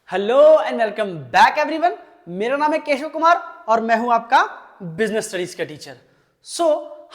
Hello and welcome back everyone. मेरा नाम है केशव कुमार और मैं हूं आपका बिजनेस स्टडीज का टीचर।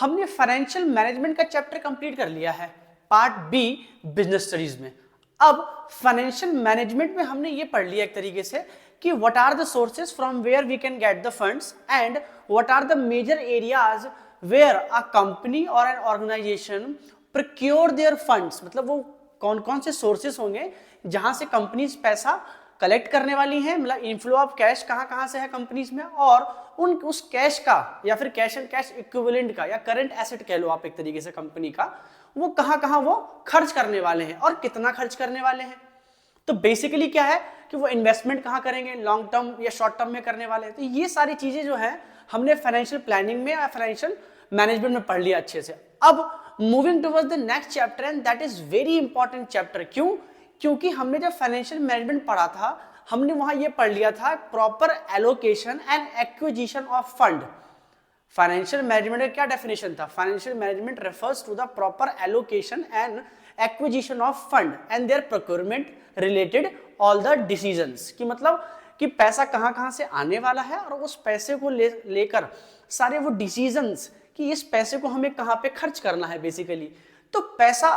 हमने फाइनेंशियल मैनेजमेंट का चैप्टर कंप्लीट कर लिया है, पार्ट बी बिजनेस स्टडीज में। अब फाइनेंशियल मैनेजमेंट में हमने ये पढ़ लिया एक तरीके से कि what are the sources from where we can get the funds and what are the major areas where a company और an organisation procure their funds. मतलब वो कौन कौन से सोर्सेज होंगे जहां से कंपनीज पैसा कलेक्ट करने वाली हैं, मतलब इनफ्लो ऑफ कैश कहां कहां से है कंपनीज में, और उस कैश का या फिर कैश एंड कैश इक्विवेलेंट का या करंट एसेट कह लो आप एक तरीके से कंपनी का, वो कहां वो खर्च करने वाले हैं और कितना खर्च करने वाले हैं। तो बेसिकली क्या है कि वो इन्वेस्टमेंट कहां करेंगे, लॉन्ग टर्म या शॉर्ट टर्म में करने वाले हैं। तो ये सारी चीजें जो है हमने फाइनेंशियल प्लानिंग में या फाइनेंशियल मैनेजमेंट में पढ़ लिया अच्छे से। अब moving towards the next chapter and that is very important chapter. क्यों? क्योंकि हमने जब फाइनेंशियल मैनेजमेंट पढ़ा था हमने वहां ये पढ़ लिया था proper allocation and acquisition of fund. Financial management का क्या डेफिनेशन था? Financial management refers to the proper allocation and acquisition of fund and their procurement related all the decisions. कि मतलब कि पैसा कहां कहां से आने वाला है और उस पैसे को लेकर सारे वो डिसीजंस कि इस पैसे को हमें कहां पे खर्च करना है बेसिकली। तो पैसा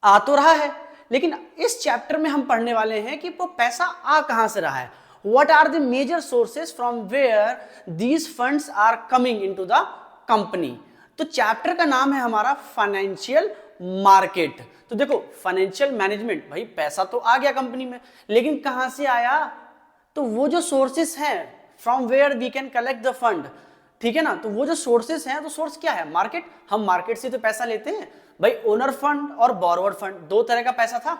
आ तो रहा है, लेकिन इस चैप्टर में हम पढ़ने वाले हैं कि वो पैसा आ कहां से रहा है। What are the major sources from where these funds are coming into the company? तो चैप्टर का नाम है हमारा फाइनेंशियल मार्केट। तो देखो फाइनेंशियल मैनेजमेंट, भाई पैसा तो आ गया कंपनी में, लेकिन कहां से आया? तो वो जो सोर्सेस हैं from where we can collect the fund, ठीक है ना। तो वो जो सोर्सेस हैं, तो सोर्स क्या है? मार्केट। हम मार्केट से तो पैसा लेते हैं भाई। ओनर फंड और बोरोवर फंड, दो तरह का पैसा था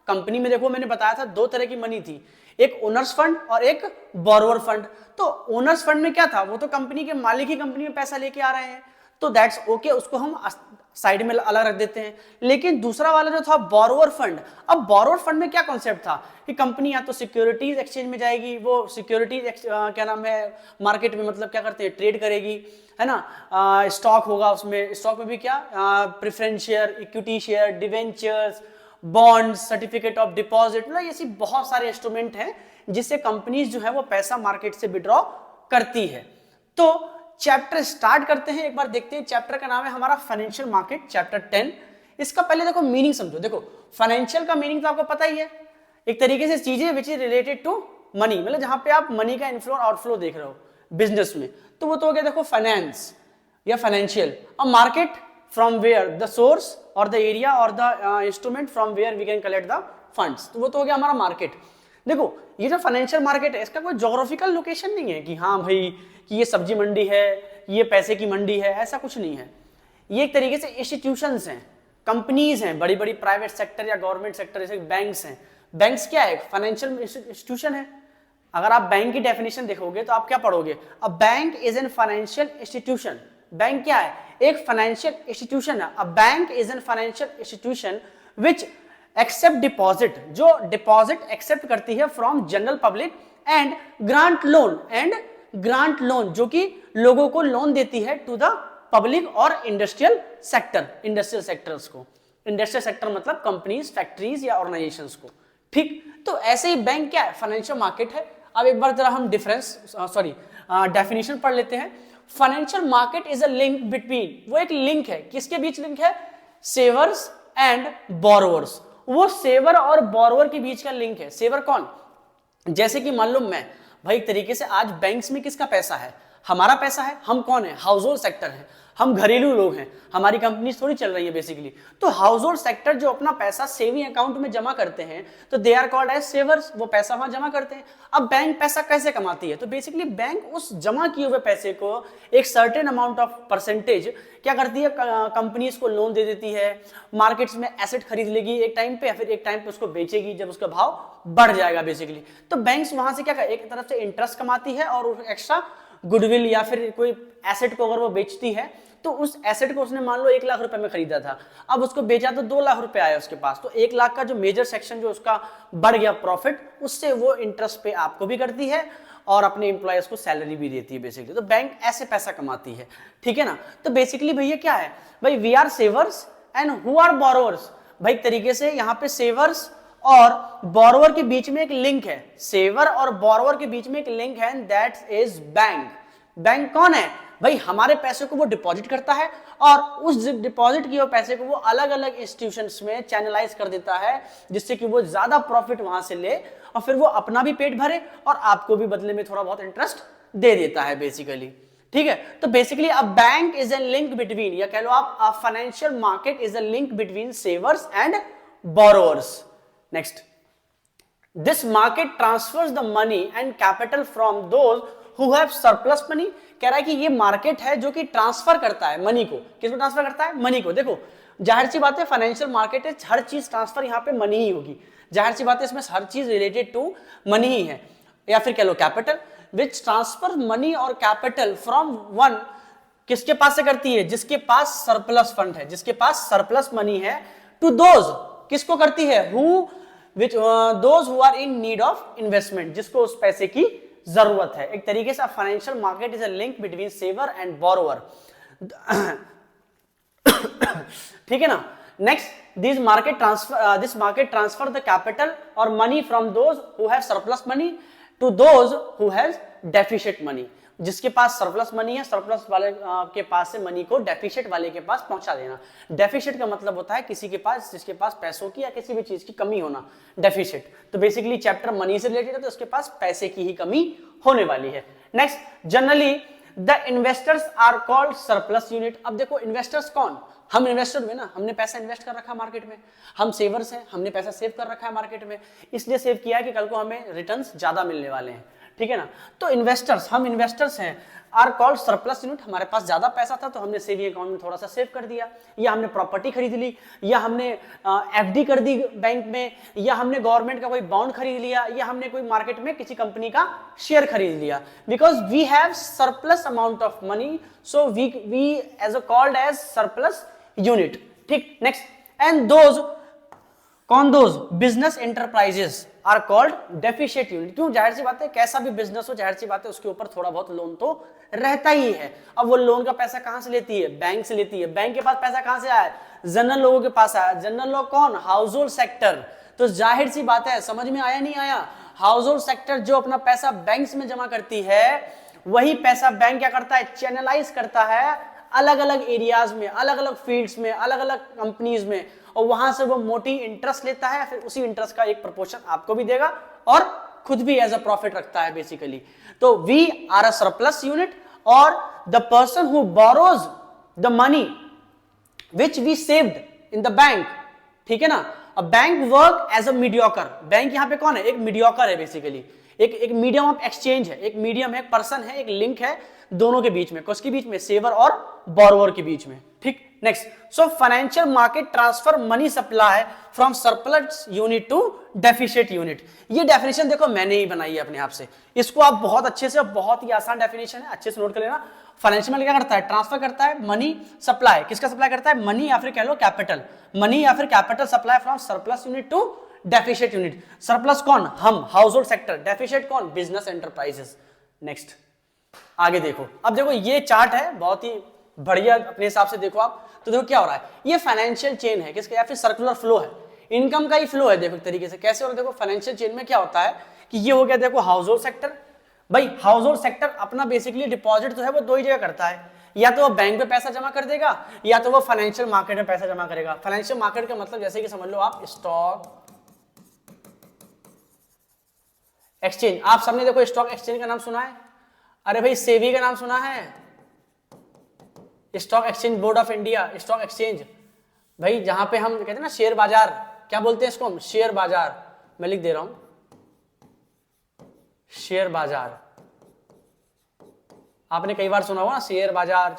कंपनी में। देखो मैंने बताया था दो तरह की मनी थी, एक ओनर्स फंड और एक बोरोवर फंड। तो ओनर्स फंड में क्या था? वो तो कंपनी के मालिक ही कंपनी में पैसा लेके आ रहे हैं, तो दैट्स ओके, उसको हम साइड में अलग रख देते हैं। लेकिन दूसरा वाला जो था बोरोवर फंड, अब बोरोवर फंड में क्या कॉन्सेप्ट था कि कंपनी या तो सिक्योरिटीज एक्सचेंज में जाएगी, वो सिक्योरिटीज क्या नाम है मार्केट में, मतलब क्या करते हैं, ट्रेड करेगी, है ना। स्टॉक होगा उसमें, स्टॉक में भी क्या preference share, equity share, debentures, bond, certificate of deposit, मतलब ऐसी बहुत सारे इंस्ट्रूमेंट हैं जिससे कंपनीज जो है वो पैसा मार्केट से विड्रॉ करती है। तो चैप्टर स्टार्ट करते हैं, एक बार देखते हैं। चैप्टर का नाम है हमारा फाइनेंशियल मार्केट, चैप्टर 10। इसका पहले देखो मीनिंग समझो। देखो फाइनेंशियल का मीनिंग तो आपको पता ही है, एक तरीके से चीजें which is related to money, मतलब जहां पे आप मनी का इनफ्लो और आउटफ्लो देख रहे हो बिजनेस में, तो वो तो हो गया देखो फाइनेंस या फाइनेंशियल। अब market from where the source और द एरिया और the instrument from where we can collect the funds, तो वो तो हो गया हमारा मार्केट। देखो ये जो फाइनेंशियल मार्केट है इसका कोई ज्योग्राफिकल लोकेशन नहीं है कि हाँ भाई कि ये सब्जी मंडी है, ये पैसे की मंडी है, ऐसा कुछ नहीं है। ये एक तरीके से इंस्टीट्यूशंस हैं, कंपनीज हैं, बड़ी बड़ी प्राइवेट सेक्टर या गवर्नमेंट सेक्टर, जैसे बैंक्स हैं। बैंक्स क्या है? फाइनेंशियल इंस्टीट्यूशन है। अगर आप बैंक की डेफिनेशन देखोगे तो आप क्या पढ़ोगे? A bank is an financial institution. Bank क्या है? एक फाइनेंशियल इंस्टीट्यूशन है। A bank is an financial institution which accept deposit, जो डिपॉजिट एक्सेप्ट करती है from general public, and grant loan जो कि लोगों को लोन देती है टू द पब्लिक और इंडस्ट्रियल सेक्टर्स को। इंडस्ट्रियल सेक्टर मतलब कंपनीज, फैक्ट्रीज या ऑर्गेनाइजेशंस को, ठीक। तो ऐसे ही बैंक क्या है? फाइनेंशियल मार्केट है। अब एक बार जरा हम डेफिनेशन पढ़ लेते हैं। Financial market is a link between, वो एक लिंक है, किसके बीच लिंक है? सेवर्स एंड बोरोवर्स। वो सेवर और बोरोवर के बीच का लिंक है। सेवर कौन? जैसे कि मान लो मैं भाई एक तरीके से आज बैंक्स में किसका पैसा है? हमारा पैसा है। हम कौन है? हाउस होल्ड सेक्टर है, हम घरेलू लोग हैं, हमारी कंपनी थोड़ी चल रही है बेसिकली। तो हाउस होल्ड सेक्टर जो अपना पैसा सेविंग अकाउंट में जमा करते हैं तो दे आर कॉल्ड एज सेवर्स, वो पैसा वहां जमा करते हैं। अब बैंक पैसा कैसे कमाती है? तो बेसिकली बैंक उस जमा किए हुए पैसे को एक सर्टेन अमाउंट ऑफ परसेंटेज क्या करती है, कंपनीज को लोन दे देती है, मार्केट्स में एसेट खरीद लेगी एक टाइम पे, या फिर एक टाइम पे उसको बेचेगी जब उसका भाव बढ़ जाएगा बेसिकली। तो बैंक्स वहां से क्या कर, एक तरफ से इंटरेस्ट कमाती है और एक्स्ट्रा गुडविल या फिर कोई एसेट को अगर वो बेचती है तो उस एसेट को उसने मान लो 1 लाख रुपए में खरीदा था, अब उसको बेचा तो 2 लाख रुपए आया उसके पास, तो 1 लाख का जो मेजर सेक्शन जो उसका बढ़ गया प्रॉफिट, उससे वो इंटरेस्ट पे आपको भी करती है और अपने एम्प्लॉयज को सैलरी भी देती है बेसिकली। तो बैंक ऐसे पैसा कमाती है, ठीक है ना। तो बेसिकली भैया क्या है भाई, we are savers and who are borrowers. भाई तरीके से यहाँ पे सेवर्स और बोरोवर के बीच में एक लिंक है, सेवर और बोरोवर के बीच में एक लिंक है, दैट इज बैंक। बैंक कौन है भाई? हमारे पैसे को वो डिपॉजिट करता है और उस डिपॉजिट किए हुए पैसे को वो अलग अलग इंस्टीट्यूशंस में चैनलाइज कर देता है, जिससे कि वो ज्यादा प्रॉफिट वहां से ले और फिर वो अपना भी पेट भरे और आपको भी बदले में थोड़ा बहुत इंटरेस्ट दे देता है बेसिकली। ठीक है, तो basically a bank is a link between, या कह लो आप a financial market is a link between सेवर्स and borrowers. Next, this market transverse the money and capital from those who have surplus money. कह रहा है कि ये मार्केट है जो कि ट्रांसफर करता है मनी को। किसको ट्रांसफर करता है? मनी को। देखो जाहिर सी बात है, फाइनेंशियल मार्केट है, हर चीज ट्रांसफर यहाँ पे मनी ही होगी। जाहिर सी बात है, इसमें हर चीज रिलेटेड टू मनी ही है, या फिर कह लो कैपिटल, विच ट्रांसफर मनी और कैपिटल फ्रॉम वन, किसके पास से करती है? जिसके पास सरप्लस फंड है, जिसके पास सरप्लस मनी है, टू दोज, किसको करती है? Who which those who are in need of investment, जिसको उस पैसे की जरूरत है। एक तरीके से financial market is a link between saver and borrower. ठीक है ना। Next, this market transfer the capital और money from those who have surplus money to those who have deficient money. जिसके पास सरप्लस मनी है, सरप्लस वाले के पास से मनी को डेफिशिएंट वाले के पास पहुंचा देना। डेफिशिएंट का मतलब होता है किसी के पास, जिसके पास पैसों की या किसी भी चीज की कमी होना, डेफिशिएंट। तो बेसिकली चैप्टर मनी से रिलेटेड है, तो उसके पास पैसे की ही कमी होने वाली है। Next, generally the investors are called surplus unit. अब देखो इन्वेस्टर्स कौन? हम इन्वेस्टर हुए ना, हमने पैसा इन्वेस्ट कर रखा मार्केट में, हम सेवर्स हैं, हमने पैसा सेव कर रखा है मार्केट में, इसलिए सेव किया है कि कल को हमें रिटर्न्स ज्यादा मिलने वाले हैं। ठीक है ना। तो इन्वेस्टर्स, हम इन्वेस्टर्स हैं, आर कॉल्ड सरप्लस यूनिट। हमारे पास ज्यादा पैसा था तो हमने सेविंग अकाउंट में थोड़ा सा सेव कर दिया, या हमने प्रॉपर्टी खरीद ली, या हमने एफडी कर दी बैंक में, या हमने गवर्नमेंट का कोई बॉन्ड खरीद लिया, या हमने कोई मार्केट में किसी कंपनी का शेयर खरीद लिया। Because we have surplus amount of money, so we as a called as surplus unit. ठीक। नेक्स्ट, एंड दोज, कौन? Those business enterprises are called deficient unit. क्यों? जाहिर सी बात है, कैसा भी बिजनेस हो, जाहिर सी बात है उसके ऊपर थोड़ा बहुत लोन तो रहता ही है। अब वो लोन का पैसा कहां से लेती है? बैंक से लेती है। बैंक के पास पैसा कहां से आया? जनरल लोगों के पास आया। जनरल लोग कौन? House hold sector. तो जाहिर सी बात है, समझ में आया नहीं आया? हाउस होल्ड सेक्टर जो अपना पैसा बैंक्स में जमा करती है, वही पैसा बैंक क्या करता है? चैनलाइज करता है अलग अलग एरियाज में, अलग अलग फील्ड्स में, अलग अलग कंपनीज में, और वहां से वो मोटी इंटरेस्ट लेता है, फिर उसी इंटरेस्ट का एक प्रोपोर्शन आपको भी देगा और खुद भी एज अ प्रॉफिट रखता है बेसिकली। तो we are a surplus unit, और the person who borrows the money which we saved in the bank. ठीक है ना। A bank work as a mediocre. Bank यहां पे कौन है? एक मीडियोकर है बेसिकली, एक मीडियम ऑफ एक्सचेंज है, एक मीडियम है, एक पर्सन है, एक लिंक है दोनों के बीच में। किसके बीच में? सेवर और बोरोवर के बीच में। ठीक। Next, so financial market transfer money supply from surplus unit to deficient unit. ये डेफिनेशन देखो मैंने ही बनाई है अपने आप से, इसको आप बहुत अच्छे से, बहुत ही आसान डेफिनेशन है, अच्छे से नोट कर लेना। फाइनेंशियल मार्केट क्या करता है? ट्रांसफर करता है मनी सप्लाई। किसका सप्लाई करता है? मनी, या फिर कह लो कैपिटल। मनी या फिर capital supply from surplus unit to deficient unit. Surplus कौन? हम, हाउस होल्ड सेक्टर। डेफिशिएंट कौन? Business enterprises. नेक्स्ट, आगे देखो। अब देखो ये चार्ट है, बहुत ही बढ़िया अपने हिसाब से देखो आप। तो देखो क्या हो रहा है, ये फाइनेंशियल चेन है किसका? या फिर सर्कुलर फ्लो है, इनकम का ही फ्लो है। देखो एक तरीके से कैसे हो रहा है, देखो फाइनेंशियल चेन में क्या होता है कि ये हो गया देखो हाउस होल्ड सेक्टर। भाई हाउस होल्ड सेक्टर अपना बेसिकली डिपॉजिट जो है वो दो ही जगह करता है, या तो वो बैंक में पैसा जमा कर देगा, या तो वो फाइनेंशियल मार्केट में पैसा जमा करेगा। फाइनेंशियल मार्केट का मतलब जैसे कि समझ लो आप स्टॉक एक्सचेंज। आप सबने देखो स्टॉक एक्सचेंज का नाम सुना है? अरे भाई सेबी का नाम सुना है? Stock exchange board of India, stock exchange. भाई जहां पे हम कहते हैं ना शेयर बाजार, क्या बोलते हैं इसको हम? शेयर बाजार। मैं लिख दे रहा हूं शेयर बाजार। आपने कई बार सुना होगा ना शेयर बाजार।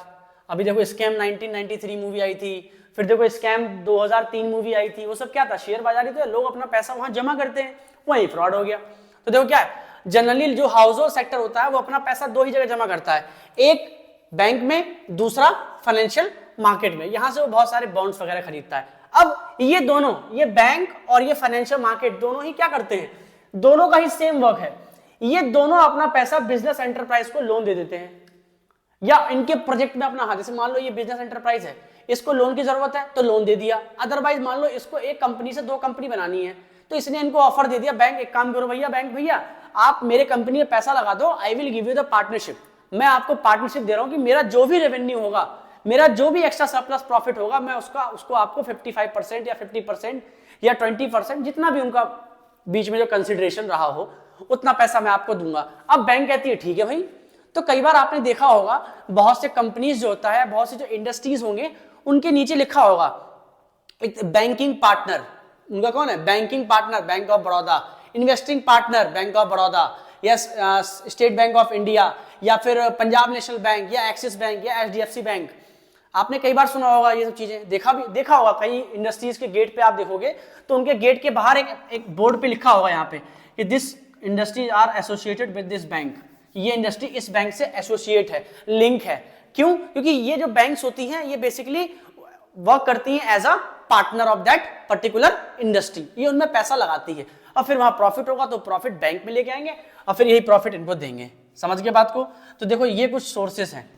अभी देखो स्कैम 1993 मूवी आई थी, फिर देखो स्कैम 2003 मूवी आई थी, वो सब क्या था? शेयर बाजार ही तो। लोग अपना पैसा वहां जमा करते हैं, वही फ्रॉड हो गया। तो देखो क्या है, जनरली जो हाउस होल्ड सेक्टर होता है वो अपना पैसा दो ही जगह जमा करता है, एक बैंक में, दूसरा फाइनेंशियल मार्केट में। यहां से वो बहुत सारे बॉन्ड्स वगैरह खरीदता है। अब ये दोनों, ये बैंक और ये फाइनेंशियल मार्केट, दोनों ही क्या करते हैं? दोनों का ही सेम वर्क है। ये दोनों अपना पैसा बिजनेस एंटरप्राइज को लोन दे देते हैं, या इनके प्रोजेक्ट में अपना हाथ। जैसे मान लो ये बिजनेस एंटरप्राइज है, इसको लोन की जरूरत है तो लोन दे दिया। अदरवाइज मान लो इसको एक कंपनी से दो कंपनी बनानी है, तो इसने इनको ऑफर दे दिया, बैंक एक काम करो भैया, बैंक भैया आप मेरे कंपनी में पैसा लगा दो, I will give you the partnership, मैं आपको पार्टनरशिप दे रहा हूं कि मेरा जो भी रेवेन्यू होगा, मेरा जो भी एक्स्ट्रा सरप्लस प्रॉफिट होगा, मैं उसको आपको 55% या 50% या 20% जितना भी उनका बीच में जो कंसिडरेशन रहा हो उतना पैसा मैं आपको दूंगा। अब बैंक कहती है ठीक है भाई। तो कई बार आपने देखा होगा बहुत से कंपनीज जो होता है, बहुत से जो इंडस्ट्रीज होंगे, उनके नीचे लिखा होगा एक बैंकिंग पार्टनर, उनका कौन है, banking partner bank of Baroda, investing partner bank of Baroda या स्टेट बैंक ऑफ इंडिया या फिर पंजाब नेशनल बैंक या एक्सिस बैंक या एचडीएफसी बैंक। आपने कई बार सुना होगा ये सब चीजें, देखा होगा कई इंडस्ट्रीज के गेट पे आप देखोगे तो उनके गेट के बाहर एक बोर्ड पे लिखा होगा यहाँ पे कि this industries are associated with this bank, ये इंडस्ट्री इस बैंक से एसोसिएट है, लिंक है। क्यों? क्योंकि ये जो बैंक्स होती हैं ये बेसिकली वर्क करती हैं as a partner of that particular industry, ये उनमें पैसा लगाती है और फिर वहां प्रॉफिट होगा तो प्रॉफिट बैंक में लेके आएंगे और फिर यही प्रॉफिट इनको देंगे। समझ गए बात को? तो देखो ये कुछ सोर्सेस हैं,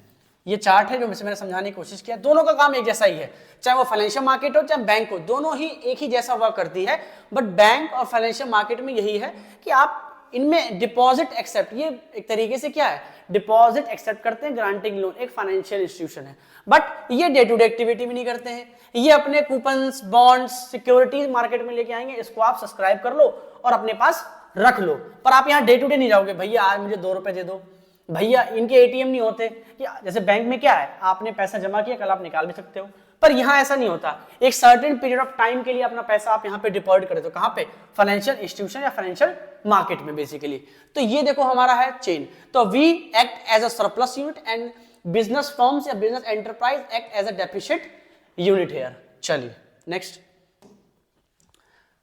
ये चार्ट है जो मैंने समझाने की कोशिश किया। दोनों का काम एक जैसा ही है, चाहे वो फाइनेंशियल मार्केट हो चाहे बैंक हो, दोनों ही एक ही जैसा वर्क करती है। बट बैंक और फाइनेंशियल मार्केट में यही है कि आप इनमें डिपॉजिट एक्सेप्ट, ये एक तरीके से क्या है, डिपॉजिट एक्सेप्ट करते हैं, ग्रांटिंग लोन एक फाइनेंशियल इंस्टीट्यूशन है, बट ये डे टू डे एक्टिविटी में नहीं करते हैं। ये अपने कूपन्स, बॉन्ड्स, सिक्योरिटीज मार्केट में लेके आएंगे, इसको आप सब्सक्राइब कर लो और अपने पास रख लो, पर आप यहाँ डे टू डे नहीं जाओगे, भैया आज मुझे 2 रुपए दे दो, भैया इनके एटीएम नहीं होते कि जैसे बैंक में क्या है, आपने पैसा जमा किया कल आप निकाल भी सकते हो, पर यहाँ ऐसा नहीं होता। एक सर्टेन पीरियड ऑफ टाइम के लिए अपना पैसा आप यहाँ पे डिपॉजिट करते हो, कहाँ पे, फाइनेंशियल इंस्टीट्यूशन या फाइनेंशियल मार्केट में बेसिकली। तो ये देखो हमारा है चेन। तो we act as a surplus unit and business firms या business enterprise act as a deficit unit here. चलिए नेक्स्ट।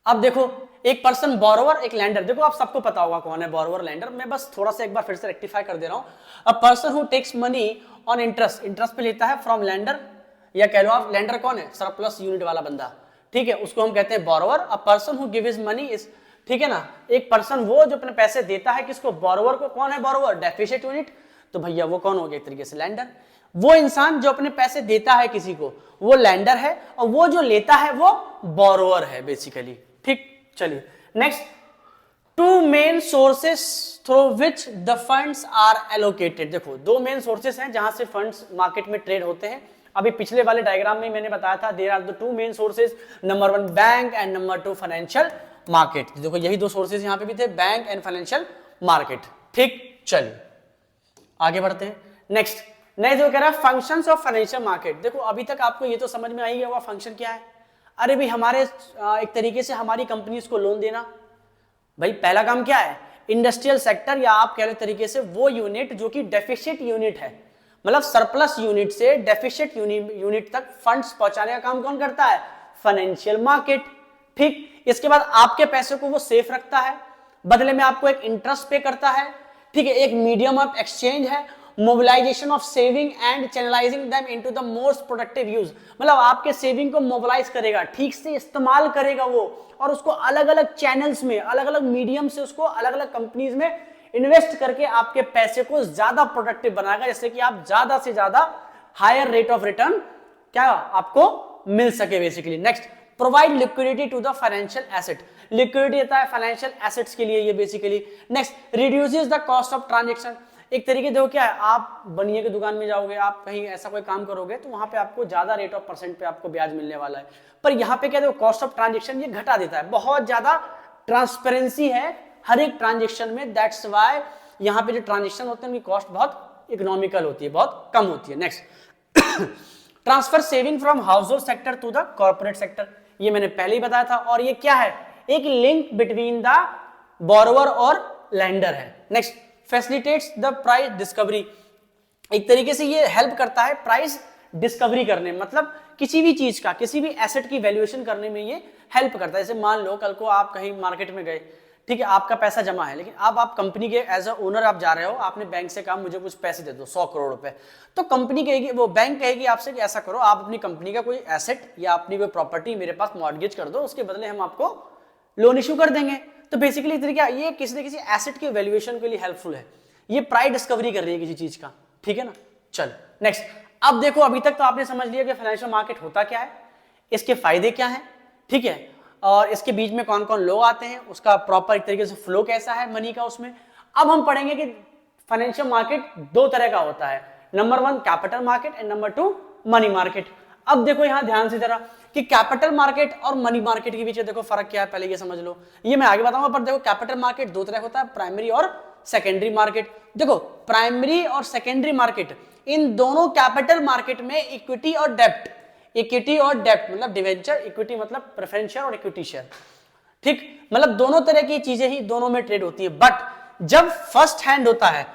अब देखो एक पर्सन बोरोवर, एक लैंडर, देखो आप सबको पता होगा कौन है बोरोवर लैंडर, मैं बस थोड़ा सा एक बार फिर से रेक्टिफाई कर दे रहा हूं। A person who takes money on interest, interest पे लेता है फ्रॉम लैंडर, या कह लो आप लैंडर कौन है, सरप्लस यूनिट वाला बंदा, ठीक है, उसको हम कहते हैं borrower. A person who give his money is, ठीक है ना, एक पर्सन वो जो अपने पैसे देता है किसको, बोरोवर को। कौन है बोरोवर, डेफिसिट यूनिट, तो भैया वो कौन हो गया एक तरीके से लैंडर। वो इंसान जो अपने पैसे देता है किसी को वो लैंडर है, और वो जो लेता है वो बोरोवर है बेसिकली, ठीक। चलिए next. Two main sources through which the funds are allocated, देखो 2 मेन सोर्सेस हैं जहां से फंड्स मार्केट में ट्रेड होते हैं। अभी पिछले वाले डायग्राम में मैंने बताया था there are the 2 main sources, number 1 bank and number 2 financial market. देखो यही 2 सोर्सेस यहां पे भी थे, बैंक एंड फाइनेंशियल मार्केट, ठीक। चलिए आगे बढ़ते हैं। नेक्स्ट जो कह रहा है फंक्शंस ऑफ फाइनेंशियल मार्केट। देखो अभी तक आपको ये तो समझ में आई गया होगा फंक्शन क्या है। अरे भाई हमारे एक तरीके से हमारी कंपनीज को लोन देना, भाई पहला काम क्या है, इंडस्ट्रियल सेक्टर या आप कह लो तरीके से वो यूनिट जो कि डेफिसिट यूनिट है, मतलब सरप्लस यूनिट से डेफिसिट यूनिट तक फंड्स पहुंचाने का काम कौन करता है, फाइनेंशियल मार्केट, ठीक। इसके बाद आपके पैसे को वो सेफ रखता है, बदले में आपको एक इंटरेस्ट पे करता है, ठीक है, एक मीडियम ऑफ एक्सचेंज है, mobilisation of saving and channelising them into the most productive use, मतलब आपके सेविंग को मोबिलाइज करेगा, ठीक से इस्तेमाल करेगा वो, और उसको अलग अलग चैनल्स में, अलग अलग मीडियम से उसको अलग अलग कंपनीज में इन्वेस्ट करके आपके पैसे को ज्यादा प्रोडक्टिव बनाएगा, जैसे कि आप ज्यादा से ज्यादा हायर रेट ऑफ रिटर्न क्या आपको मिल सके basically. Next, provide liquidity to the financial asset, liquidity देता है फाइनेंशियल एसेट्स के लिए ये basically. Next, reduces the cost of transaction, एक तरीके देखो क्या है, आप बनिए की दुकान में जाओगे, आप कहीं ऐसा कोई काम करोगे तो वहां पे आपको ज्यादा रेट ऑफ परसेंट पे आपको ब्याज मिलने वाला है, पर यहाँ पे क्या देखो कॉस्ट ऑफ ट्रांजेक्शन ये घटा देता है, बहुत ज्यादा ट्रांसपेरेंसी है हर एक ट्रांजेक्शन में, दैट्स व्हाई यहाँ पे जो ट्रांजेक्शन होते हैं उनकी कॉस्ट बहुत इकोनॉमिकल होती है, बहुत कम होती है। Next, transfer saving from household sector to the corporate sector, ये मैंने पहले ही बताया था, और ये क्या है, एक लिंक बिटवीन द बोरोवर और लैंडर है। Next, facilitates the price discovery, एक तरीके से ये हेल्प करता है प्राइस डिस्कवरी करने, मतलब किसी भी चीज का, किसी भी एसेट की वैल्यूएशन करने में ये हेल्प करता है। जैसे मान लो कल को आप कहीं मार्केट में गए, ठीक है, आपका पैसा जमा है, लेकिन अब आप कंपनी के एज अ ओनर आप जा रहे हो, आपने बैंक से कहा मुझे कुछ पैसे दे दो 100 करोड़ रुपए, तो कंपनी कहेगी, वो बैंक कहेगी आपसे कि ऐसा करो, आप अपनी कंपनी का कोई एसेट या अपनी कोई प्रॉपर्टी मेरे पास मॉर्गेज कर दो, उसके बदले हम आपको लोन इशू कर देंगे। तो बेसिकली तरीका ये किसी न किसी एसेट की वैल्यूएशन के लिए हेल्पफुल है, ये प्राइस डिस्कवरी कर रही है किसी चीज का, ठीक है ना। चल नेक्स्ट, अब देखो अभी तक तो आपने समझ लिया कि फाइनेंशियल मार्केट होता क्या है, इसके फायदे क्या हैं, ठीक है, और इसके बीच में कौन कौन लोग आते हैं, उसका प्रॉपर एक तरीके से फ्लो कैसा है मनी का उसमें। अब हम पढ़ेंगे कि फाइनेंशियल मार्केट दो तरह का होता है, number 1 capital market and number 2 money market. अब देखो यहां ध्यान से जरा कि कैपिटल मार्केट और मनी मार्केट के बीच देखो फर्क क्या है, पहले ये समझ लो, ये मैं आगे बताऊंगा। पर देखो कैपिटल मार्केट दो तरह होता है, प्राइमरी और सेकेंडरी मार्केट। देखो प्राइमरी और सेकेंडरी मार्केट, इन दोनों कैपिटल मार्केट में इक्विटी और डेब्ट, इक्विटी और डेब्ट मतलब डिवेंचर, इक्विटी मतलब प्रेफरेंशियल और इक्विटी शेयर, ठीक, मतलब दोनों तरह की चीजें ही दोनों में ट्रेड होती है। बट जब फर्स्ट हैंड होता है,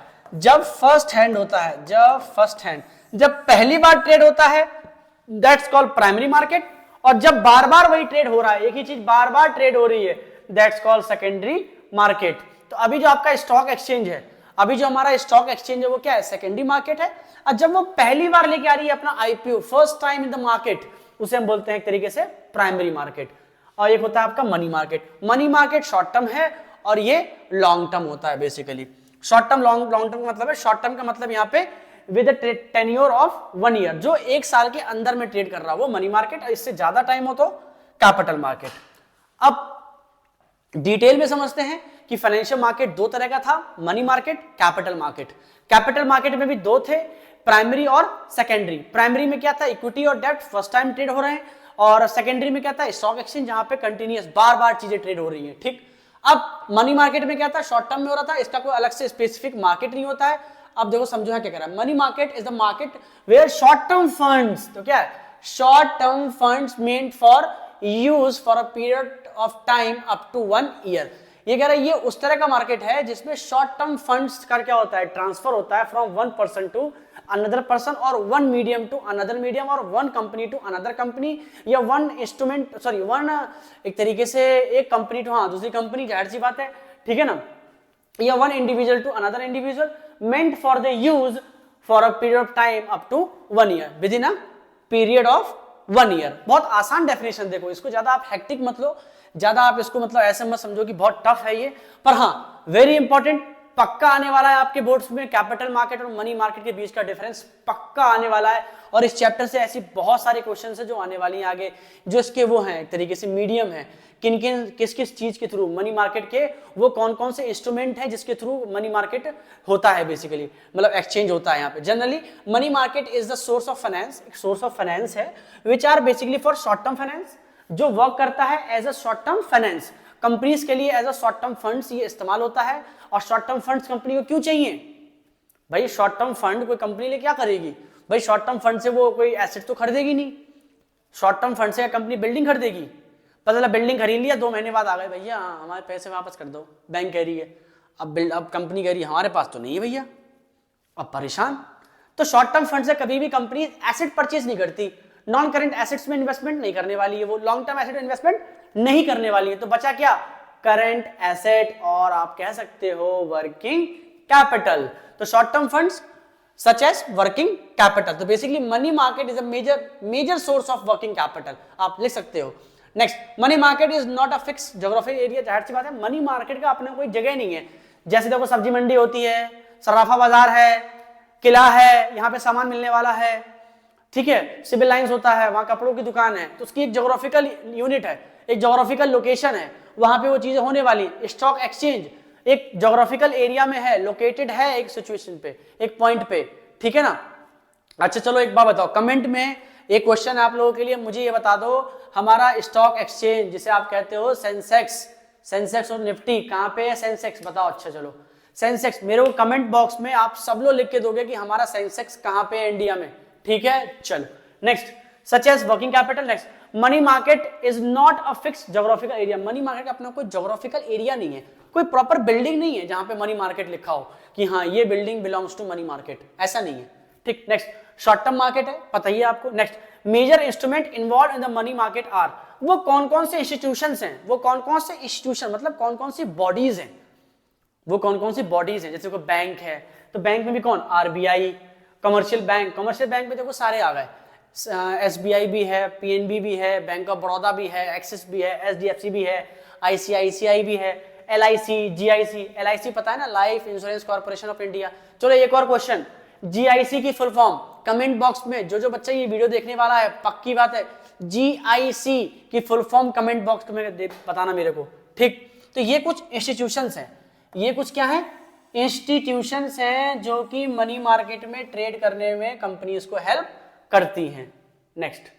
जब पहली बार ट्रेड होता है दैट्स कॉल्ड प्राइमरी मार्केट, और जब बार बार वही ट्रेड हो रहा है, एक ही चीज बार बार ट्रेड हो रही है, दैट्स कॉल्ड सेकेंडरी मार्केट। तो अभी जो आपका स्टॉक एक्सचेंज है, अभी जो हमारा स्टॉक एक्सचेंज है वो क्या है, सेकेंडरी मार्केट है। और जब वो पहली बार लेके आ रही है अपना IPO, first time in the market, उसे हम बोलते हैं एक तरीके से प्राइमरी मार्केट। और एक होता है आपका money market. Money market short term है और ये लॉन्ग टर्म होता है। Basically short term, long term का मतलब है, शॉर्ट टर्म का मतलब यहाँ पे विद टेन्योर ऑफ 1 ईयर, जो 1 साल के अंदर में ट्रेड कर रहा है वो मनी मार्केट, और इससे ज्यादा टाइम हो तो कैपिटल मार्केट। अब डिटेल में समझते हैं कि फाइनेंशियल मार्केट दो तरह का था, money market, capital market. Capital market में भी दो थे, प्राइमरी और सेकेंडरी। प्राइमरी में क्या था, इक्विटी और डेब्ट फर्स्ट टाइम ट्रेड हो रहे हैं, और सेकेंडरी में क्या था, स्टॉक एक्सचेंज, जहां पे कंटिन्यूअस बार बार चीजें ट्रेड हो रही हैं, ठीक। अब मनी मार्केट में क्या था, शॉर्ट टर्म में हो रहा था, इसका कोई अलग से स्पेसिफिक मार्केट नहीं होता है। अब देखो समझो है क्या कह रहा है, money market is the market where short term funds, तो क्या है, short term funds meant for use for a period of time up to 1 year. ये कह रहा है ये उस तरह का मार्केट है जिसमें शॉर्ट टर्म फंड्स का क्या होता है, ट्रांसफर होता है from one person to another person, और one medium to another medium, और one company to another company, या वन इंस्ट्रूमेंट सॉरी वन एक तरीके से एक कंपनी टू दूसरी कंपनी, जाहिर सी बात है, ठीक है ना, या one individual to another individual, meant for the use for a period of time up to 1 year, within a period of 1 year. बहुत आसान डेफिनेशन, देखो इसको ज्यादा आप हेक्टिक मत लो, ज्यादा आप इसको मतलब ऐसे मत समझो कि बहुत टफ है ये, पर हाँ वेरी इंपॉर्टेंट, पक्का आने वाला है आपके बोर्ड्स में, कैपिटल मार्केट और मनी मार्केट के बीच का डिफरेंस पक्का आने वाला है। और इस चैप्टर से ऐसी बहुत सारे क्वेश्चंस है जो आने वाली हैं आगे, जो इसके वो हैं एक तरीके से मीडियम है, किन किन किस किस चीज के थ्रू मनी मार्केट के, वो कौन कौन से इंस्ट्रूमेंट हैं जिसके थ्रू मनी मार्केट होता है, बेसिकली मतलब एक्सचेंज होता है यहाँ पे। Generally money market is the source of finance, एक सोर्स ऑफ फाइनेंस है which are basically for short term finance, जो वर्क करता है as a short term finance. Companies के लिए as a short term funds ये इस्तेमाल होता है। और शॉर्ट टर्म फंड्स कंपनी को क्यों चाहिए भाई, शॉर्ट टर्म फंड कोई कंपनी लिए क्या करेगी भाई, शॉर्ट टर्म फंड से वो कोई एसेट तो खरीदेगी नहीं, शॉर्ट टर्म फंड से कंपनी बिल्डिंग खरीदेगी, पता चला बिल्डिंग खरीद लिया, 2 महीने बाद आ गए भैया हमारे पैसे वापस कर दो, बैंक कह रही है, अब कंपनी कह रही है हमारे पास तो नहीं है भैया, अब परेशान। तो शॉर्ट टर्म फंड से कभी भी कंपनी एसेट परचेज नहीं करती, नॉन करंट एसेट्स में इन्वेस्टमेंट नहीं करने वाली है, वो लॉन्ग टर्म एसेट में इन्वेस्टमेंट नहीं करने वाली है। तो बचा क्या, करंट एसेट, और आप कह सकते हो वर्किंग कैपिटल। तो short term funds such as working capital. तो basically money market is a major source of working capital, आप लिख सकते हो। Next, money market is not a fix geographical area, जाहिर सी बात है मनी मार्केट का अपना कोई जगह नहीं है। जैसे देखो सब्जी मंडी होती है, सराफा बाजार है, किला है, यहाँ पे सामान मिलने वाला है, ठीक है, सिविल लाइंस होता है, वहां कपड़ों की दुकान है, तो उसकी एक ज्योग्राफिकल यूनिट है, एक ज्योग्राफिकल लोकेशन है, वहां पे वो चीजें होने वाली। स्टॉक एक्सचेंज एक ज्योग्राफिकल एरिया में है, लोकेटेड है एक सिचुएशन पे, एक पॉइंट पे, ठीक है ना। अच्छा चलो एक बात बताओ, कमेंट में एक क्वेश्चन आप लोगों के लिए, मुझे ये बता दो हमारा स्टॉक एक्सचेंज जिसे आप कहते हो सेंसेक्स और निफ्टी कहां पे है, सेंसेक्स बताओ। अच्छा चलो सेंसेक्स, मेरे को कमेंट बॉक्स में आप सब लोग लिख के दोगे कि हमारा सेंसेक्स कहां पे है इंडिया में, ठीक है। चलो next, such as working capital. Next, money market is not a fix geographical area, money market का अपना कोई ज्योग्राफिकल एरिया नहीं है, कोई प्रॉपर बिल्डिंग नहीं है जहां पे मनी मार्केट लिखा हो कि हाँ ये building belongs to money market, ऐसा नहीं है, ठीक। नेक्स्ट, शॉर्ट टर्म मार्केट है, पता ही है आपको। Next, major instrument involve in the money market are, वो कौन कौन से इंस्टीट्यूशंस हैं, वो कौन कौन से इंस्टीट्यूशन मतलब कौन कौन सी बॉडीज हैं, वो कौन कौन सी बॉडीज हैं। जैसे कोई बैंक है तो बैंक में भी कौन, आरबीआई, कमर्शियल बैंक में देखो सारे आ गए, एसबीआई भी है, पीएनबी भी है, बैंक ऑफ बड़ौदा भी है, एक्सिस भी है, एचडीएफसी भी है, आईसीआईसीआई भी है, एलआईसी, जीआईसी, एलआईसी पता है ना, life insurance corporation of India. चलो एक और क्वेश्चन, जीआईसी की फुल फॉर्म कमेंट बॉक्स में जो बच्चा ये वीडियो देखने वाला है, पक्की बात है GIC की फुल फॉर्म कमेंट बॉक्स में बताना मेरे को, ठीक। तो ये कुछ इंस्टीट्यूशंस हैं, ये कुछ क्या है, इंस्टीट्यूशंस हैं जो कि मनी मार्केट में ट्रेड करने में कंपनीज को हेल्प करती हैं। नेक्स्ट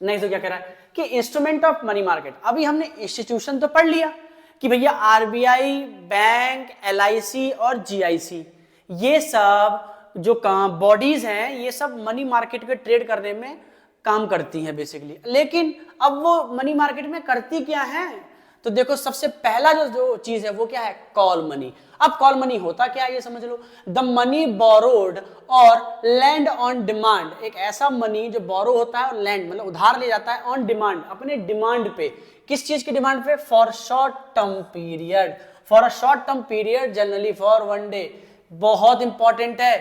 तो क्या कह रहा है कि इंस्ट्रूमेंट ऑफ मनी मार्केट। अभी हमने इंस्टीट्यूशन तो पढ़ लिया कि भैया RBI, बैंक, LIC और GIC, ये सब जो काम बॉडीज हैं ये सब मनी मार्केट के ट्रेड करने में काम करती हैं बेसिकली। लेकिन अब वो मनी मार्केट में करती क्या है, तो देखो सबसे पहला जो चीज है वो क्या है, कॉल मनी। अब कॉल मनी होता क्या है ये समझ लो, द मनी बोरोड और लैंड ऑन डिमांड, एक ऐसा मनी जो बोरो होता है और लैंड मतलब उधार ले जाता है ऑन डिमांड, अपने डिमांड पे। किस चीज की डिमांड पे, for short term period, for a short term period, generally for 1 day. बहुत इंपॉर्टेंट है,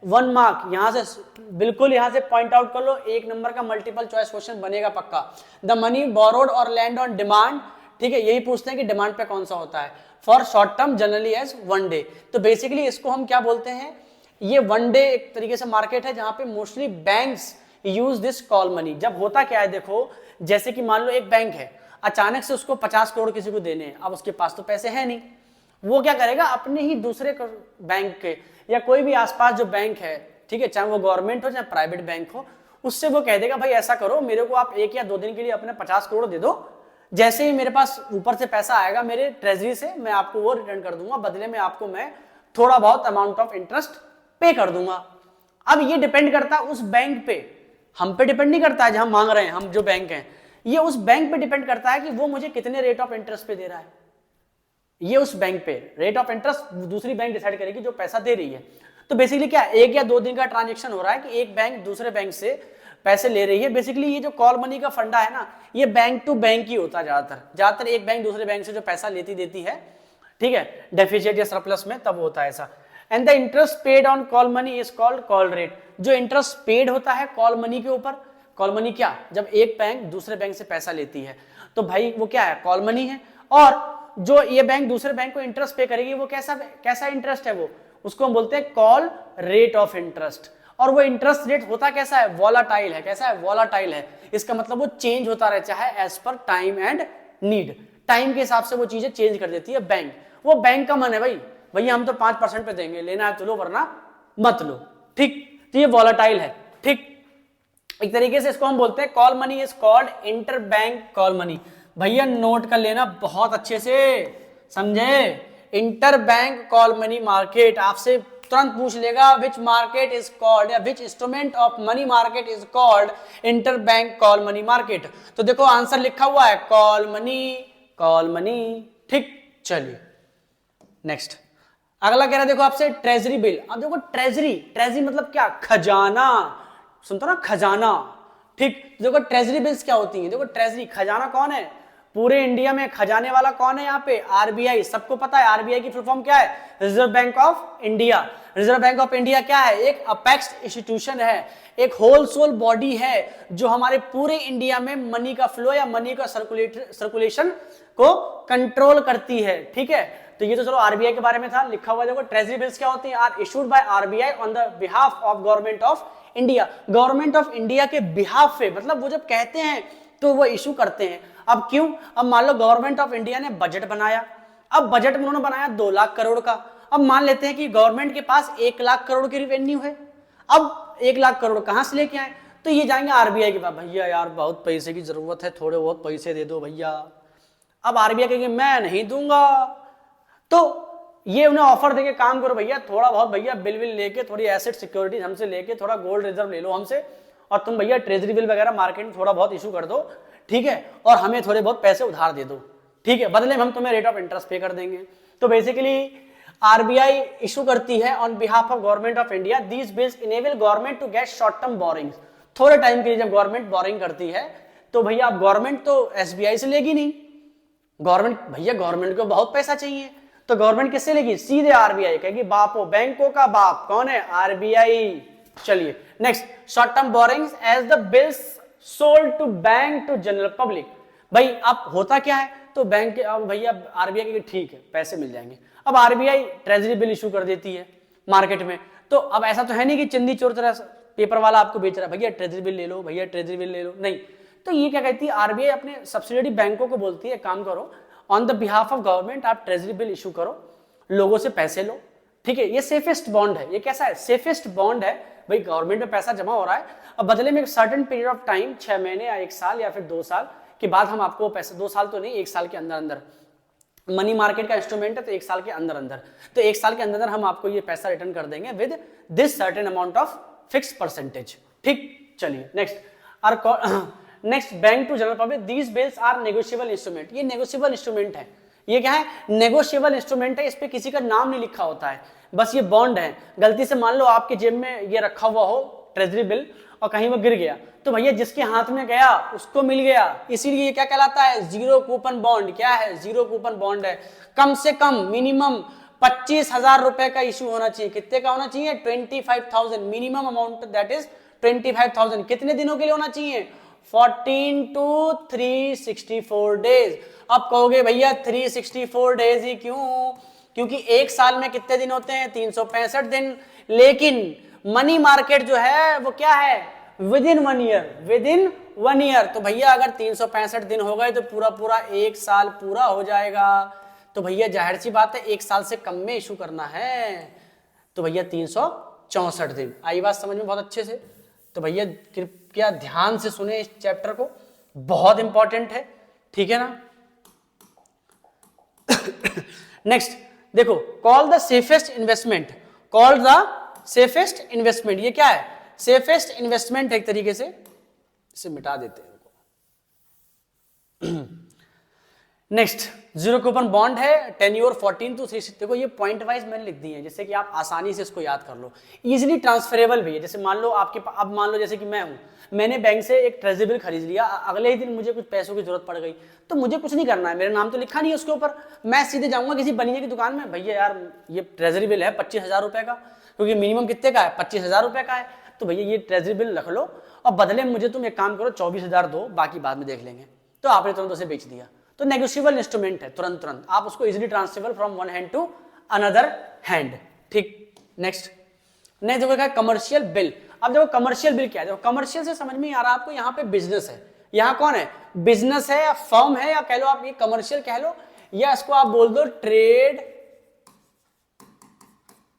1 मार्क यहां से बिल्कुल यहां से पॉइंट आउट कर लो, 1 नंबर का मल्टीपल चॉइस क्वेश्चन बनेगा पक्का। द मनी बोरोड और लैंड ऑन डिमांड, ठीक है, यही पूछते हैं कि डिमांड पे कौन सा होता है, for short term generally as 1 day. तो बेसिकली इसको हम क्या बोलते हैं, ये 1 डे एक तरीके से मार्केट है जहां पे mostly banks use this call money. जब होता क्या है देखो, जैसे कि मान लो एक बैंक है, अचानक से उसको 50 करोड़ किसी को देने हैं, अब उसके पास तो पैसे है नहीं, वो क्या करेगा, अपने ही दूसरे बैंक के या कोई भी आसपास जो बैंक है, ठीक है, चाहे वो गवर्नमेंट हो चाहे प्राइवेट बैंक हो, उससे वो कह देगा भाई ऐसा करो, मेरे को आप 1 या 2 दिन के लिए अपने 50 करोड़ दे दो, जैसे ही मेरे पास ऊपर से पैसा आएगा मेरे ट्रेजरी से, मैं आपको वो रिटर्न कर दूंगा, बदले में आपको मैं थोड़ा बहुत अमाउंट ऑफ इंटरेस्ट पे कर दूंगा। अब ये डिपेंड करता है उस बैंक पे, हम पे डिपेंड नहीं करता है जहां मांग रहे हैं हम जो बैंक हैं, ये उस बैंक पे डिपेंड करता है कि वो मुझे कितने रेट ऑफ इंटरेस्ट पे दे रहा है। ये उस बैंक पे रेट ऑफ इंटरेस्ट दूसरी बैंक डिसाइड करेगी जो पैसा दे रही है। तो बेसिकली क्या, 1 या 2 दिन का ट्रांजेक्शन हो रहा है कि एक बैंक दूसरे बैंक से पैसे ले रही है। बेसिकली ये जो कॉल मनी का फंडा है ना, ये बैंक टू बैंक ही होता है ज्यादातर एक बैंक दूसरे बैंक से जो पैसा लेती देती है, ठीक है, डेफिसिट या सरप्लस में, तब होता है ऐसा। And the interest paid on call money is called call rate. जो इंटरेस्ट पेड होता है कॉल मनी के ऊपर, कॉल मनी क्या, जब एक बैंक दूसरे बैंक से पैसा लेती है तो भाई वो क्या है, कॉल मनी है। और जो ये बैंक दूसरे बैंक को इंटरेस्ट पे करेगी वो कैसा इंटरेस्ट है, वो उसको हम बोलते हैं कॉल रेट ऑफ इंटरेस्ट। और वो इंटरेस्ट रेट होता कैसा है, वॉलाटाइल है। कैसा है, वॉलाटाइल है। इसका मतलब वो चेंज होता रहता है as per time and need, time के हिसाब से वो चीजें चेंज कर देती है बैंक। वो बैंक का मन है भाई, भैया हम तो 5% पे देंगे, लेना है तो लो वरना मत लो, ठीक। तो ये वॉलाटाइल है, ठीक। एक तरीके से इसको हम बोलते हैं call money is called inter bank call money. भैया नोट कर लेना बहुत अच्छे से, समझे। Inter bank call money market आपसे तुरंत पूछ लेगा, विच मार्केट इज कॉल्ड या which instrument of money market is called inter bank call money market. तो देखो आंसर लिखा हुआ है कॉल मनी, ठीक। चलिए नेक्स्ट, अगला कह रहा है देखो आपसे ट्रेजरी बिल। अब देखो ट्रेजरी मतलब क्या, खजाना, सुनते ना, खजाना, ठीक। देखो ट्रेजरी बिल्स क्या होती हैं, देखो ट्रेजरी, खजाना कौन है पूरे इंडिया में, खजाने वाला कौन है यहाँ पे, RBI, सबको पता है। RBI की फुल फॉर्म क्या है, reserve bank of India. Reserve bank of India क्या है, एक अपेक्स इंस्टीट्यूशन है, एक होलसेल बॉडी है जो हमारे पूरे इंडिया में मनी का फ्लो या मनी का सर्कुलेशन को कंट्रोल करती है, ठीक है। तो ये तो चलो RBI के बारे में था, लिखा हुआ देखो ट्रेजरी बिल्स क्या होती हैं, are issued by RBI on the behalf of government of India. Government of India के बिहाफ पे, मतलब वो जब कहते हैं तो वो इशू करते हैं। अब क्यों, अब मान लो गवर्नमेंट ऑफ इंडिया ने बजट बनाया, अब बजट में उन्होंने बनाया 2 लाख करोड़ का। अब मान लेते हैं कि गवर्नमेंट के पास 1 लाख करोड़ की रेवेन्यू है, अब 1 लाख करोड़ कहां से लेके आए, तो ये जाएंगे RBI के पास, भैया यार बहुत पैसे की जरूरत है, थोड़े बहुत पैसे दे दो भैया। अब RBI कहेंगे मैं नहीं दूंगा, तो ये उन्हें ऑफर देके काम करो भैया, थोड़ा बहुत भैया बिल लेके, थोड़ी एसेट सिक्योरिटी हमसे लेके, थोड़ा गोल्ड रिजर्व ले लो हमसे, और तुम भैया ट्रेजरी बिल वगैरह मार्केट में थोड़ा बहुत इशू कर दो, ठीक है, और हमें थोड़े बहुत पैसे उधार दे दो, ठीक है, बदले में हम तुम्हें रेट ऑफ इंटरेस्ट पे कर देंगे। तो बेसिकली RBI इशू करती है on behalf of government of India, these bills enable government to get short term borrowings. थोड़े टाइम के लिए जब गवर्नमेंट बोरिंग करती है तो भैया अब गवर्नमेंट तो SBI से लेगी नहीं, गवर्नमेंट को बहुत पैसा चाहिए, तो गवर्नमेंट किससे लेगी, सीधे RBI कहेगी, बापो बैंकों का बाप कौन है, RBI। चलिए next, short term borrowings as the bills sold to bank to general public. भाई अब होता क्या है, तो बैंक अब भैया RBI के ठीक है पैसे मिल जाएंगे, अब RBI ट्रेजरी बिल इशू कर देती है मार्केट में। तो अब ऐसा तो है नहीं कि चिंदी चोर तरह पेपर वाला आपको बेच रहा है भैया ट्रेजरी बिल ले लो, भैया ट्रेजरी बिल ले लो, नहीं। तो ये क्या कहती है, आरबीआई अपने सब्सिडियरी बैंकों को बोलती है काम करो, on the behalf of government आप ट्रेजरी बिल इशू करो, लोगों से पैसे लो, ठीक है। ये सेफेस्ट बॉन्ड है। ये कैसा है, सेफेस्ट बॉन्ड है। भाई गवर्नमेंट में पैसा जमा हो रहा है, अब बदले में एक सर्टेन पीरियड ऑफ टाइम 6 महीने या 1 साल या फिर 2 साल के बाद हम आपको पैसा, 2 साल तो नहीं, 1 साल के अंदर अंदर, मनी मार्केट का इंस्ट्रूमेंट है तो 1 साल के अंदर अंदर, तो 1 साल के अंदर हम आपको ये पैसा रिटर्न कर देंगे with this certain amount of fix percentage, ठीक। चलिए next bank to general public, these bills are negotiable instrument. ये नेगोशिएबल इंस्ट्रूमेंट है। ये क्या है, नेगोशिएबल इंस्ट्रूमेंट है। इस पे किसी का नाम नहीं लिखा होता है, बस ये बॉन्ड है। गलती से मान लो आपके जेब में ये रखा हुआ हो ट्रेजरी बिल और कहीं वो गिर गया, तो भैया जिसके हाथ में गया उसको मिल गया, इसीलिए ये क्या कहलाता है, जीरो कूपन बॉन्ड। क्या है, जीरो कूपन बॉन्ड है। कम से कम मिनिमम 25,000 रुपए का इशू होना चाहिए। कितने का होना चाहिए, 25,000 मिनिमम अमाउंट, दैट इज 25,000। कितने दिनों के लिए होना चाहिए, 14 to 364 डेज। अब कहोगे भैया 364 डेज ही क्यों, क्योंकि एक साल में कितने दिन होते हैं, 365 दिन। लेकिन मनी मार्केट जो है वो क्या है, with in 1 year, with in 1 year. तो भैया अगर 365 दिन हो गए तो पूरा पूरा 1 साल पूरा हो जाएगा। तो भैया जाहिर सी बात है 1 साल से कम में इशू करना है, तो भैया 364 दिन। आई बात समझ में बहुत अच्छे से। तो भैया कृपया ध्यान से सुने इस चैप्टर को, बहुत इंपॉर्टेंट है, ठीक है ना। नेक्स्ट देखो, call the safest investment, call the safest investment. ये क्या है, सेफेस्ट इन्वेस्टमेंट एक तरीके से, इसे मिटा देते हैं। नेक्स्ट जीरो कूपन बॉन्ड है, टेन्योर 14 to 360। देखो ये पॉइंट वाइज मैंने लिख दी है जिससे कि आप आसानी से इसको याद कर लो। इजीली ट्रांसफरेबल भी है। जैसे मान लो आपके, अब मान लो जैसे कि मैं हूं, मैंने बैंक से एक ट्रेजरी बिल खरीद लिया, अगले ही दिन मुझे कुछ पैसों की जरूरत पड़ गई, तो मुझे कुछ नहीं करना है, मेरा नाम तो लिखा नहीं है उसके ऊपर, मैं सीधे जाऊंगा किसी बनिए की दुकान में, भैया यार ये ट्रेजरी बिल है 25,000 रुपए का, क्योंकि मिनिमम कितने का है, 25,000 रुपए का है, तो भैया ये ट्रेजरी बिल रख लो और बदले में मुझे तुम एक काम करो 24,000 दो, बाकी बाद में देख लेंगे। तो आपने तुरंत उसे बेच दिया। तो नेगोशिएबल इंस्ट्रूमेंट है, तुरंत आप उसको easily transferable from one hand to another hand, ठीक। नेक्स्ट देखो क्या, कमर्शियल बिल। अब देखो कमर्शियल बिल क्या है, देखो कमर्शियल से समझ में नहीं आ रहा आपको, यहाँ पे बिजनेस है, यहाँ कौन है, बिजनेस है या फर्म है, या कह लो आप ये कमर्शियल कह लो, या इसको आप बोल दो ट्रेड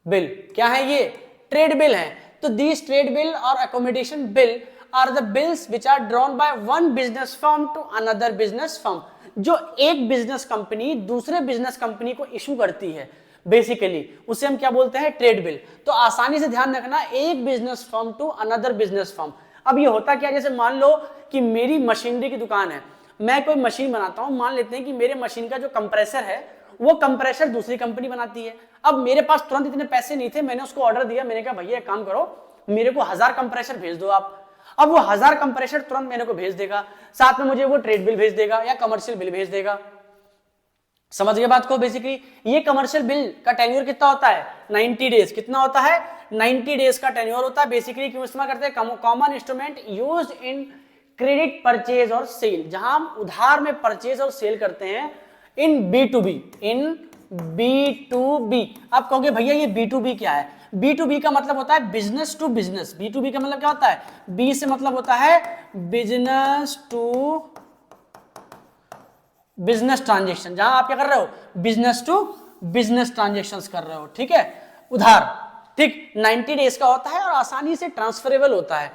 बिल। क्या है ये, ट्रेड बिल है। तो दीज ट्रेड बिल और accommodation bill are the bills which are drawn by one business firm to another business firm. जो एक बिजनेस कंपनी दूसरे बिजनेस कंपनी को इशू करती है, बेसिकली उसे हम क्या बोलते हैं, ट्रेड बिल। तो आसानी से ध्यान रखना, एक business firm to another business firm. अब ये होता क्या, जैसे मान लो कि मेरी मशीनरी की दुकान है, मैं कोई मशीन बनाता हूं, मान लेते हैं कि मेरे मशीन का जो कंप्रेसर है वो कंप्रेसर दूसरी कंपनी बनाती है। अब मेरे पास तुरंत इतने पैसे नहीं थे, मैंने उसको ऑर्डर दिया, मैंने कहा भैया एक काम करो, मेरे को 1000 कंप्रेसर भेज दो आप। अब वो 1000 कंप्रेसर तुरंत मेरे को भेज देगा, साथ में मुझे वो ट्रेड बिल भेज देगा या कमर्शियल बिल भेज देगा। समझ गए बात को। बेसिकली ये कमर्शियल बिल का टेन्योर कितना होता है, 90 डेज। कितना होता है, 90 डेज का टेन्योर होता है। बेसिकली क्यों इस्तेमाल करते हैं, common instrument used in credit purchase और सेल, जहां हम उधार में परचेज और सेल करते हैं इन B2B, इन B2B। आप कहोगे भैया ये B2B क्या है, B2B का मतलब होता है बिजनेस टू बिजनेस। B2B का मतलब क्या होता है, B से मतलब होता है बिजनेस टू बिजनेस ट्रांजेक्शन, जहां आप क्या कर रहे हो, बिजनेस टू बिजनेस ट्रांजेक्शंस कर रहे हो, ठीक है, उधार, ठीक। 90 डेज का होता है और आसानी से ट्रांसफरेबल होता है।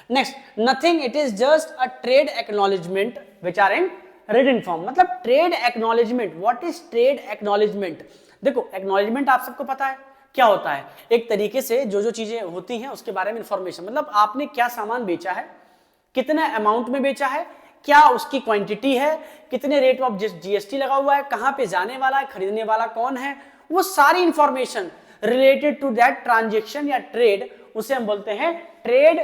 Next, nothing, it is just a trade acknowledgement which are in written form. मतलब trade acknowledgement, what is trade acknowledgement. देखो एक्नॉलेजमेंट आप सबको पता है क्या होता है, एक तरीके से जो जो चीजें होती हैं उसके बारे में इंफॉर्मेशन, मतलब आपने क्या सामान बेचा है, कितने अमाउंट में बेचा है, क्या उसकी क्वांटिटी है, कितने रेट ऑफ जीएसटी लगा हुआ है, कहां पे जाने वाला है, खरीदने वाला कौन है, वो सारी information related to that transaction या ट्रेड, उसे हम बोलते हैं ट्रेड